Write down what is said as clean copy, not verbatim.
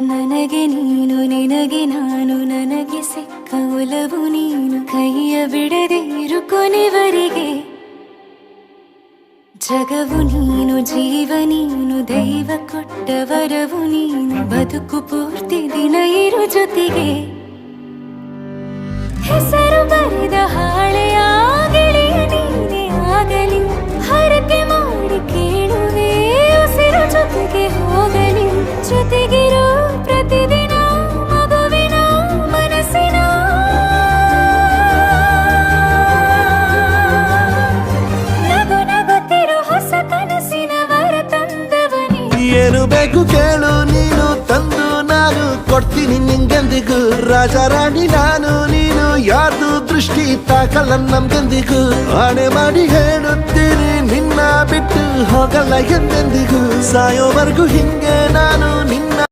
ನನಗೆ ನೀನು ನಿನಗೆ ನಾನು ನನಗೆ ಸಿಕ್ಕ ಒಲವು ನೀನು ಕೈಯ ಬಿಡದೆ ಇರು ಕೊನೆವರೆಗೆ ಜಗವು ನೀನು ಜೀವ ನೀನು ದೈವ ಕೊಟ್ಟ ವರವು ನೀನು ಬದುಕು ಪೂರ್ತಿ ದಿನ ಇರು ಜೊತೆಗೆ ಹೆಸರು ಬರೆದ ಹಾಳೆಯ ಗೆಳೆಯ ನೀನೇ ಆಗಲಿ ಹರಕೆ ಮಾಡಿ ಕೇಳುವೆ ಉಸಿರು ಜೊತೆಗೆ ಹೋಗಲಿ ಜೊತೆಗಿರೋ ಪ್ರತಿದಿನ ಮಗುವಿನ ಮನಸ್ಸಿನ ನಗು ನಗುತ್ತಿರೋ ಹೊಸ ಕನಸಿನ ವರ ತಂದವನೇ ಏನು ಬೇಕು ಕೇಳು ನೀನು ತಂದು ನಾನು ಕೊಡ್ತೀನಿ ನಿಂಗೆಂದಿಗೂ ರಾಜ ರಾಣಿ ನಾನು ನೀನು ಯಾರ್ದು ದೃಷ್ಟಿ ತಾಕಲ್ಲ ನಮ್ಗೆಂದಿಗೂ ಆಣೆ ಮಾಡಿ ಹೇಳುತ್ತೀನಿ ನಿನ್ನ ಬಿಟ್ಟು ಹೋಗಲ್ಲ ಎಂದೆಂದಿಗೂ ಸಾಯೋವರೆಗೂ ಹಿಂಗೆ ನಾನು ನಿನ್ನ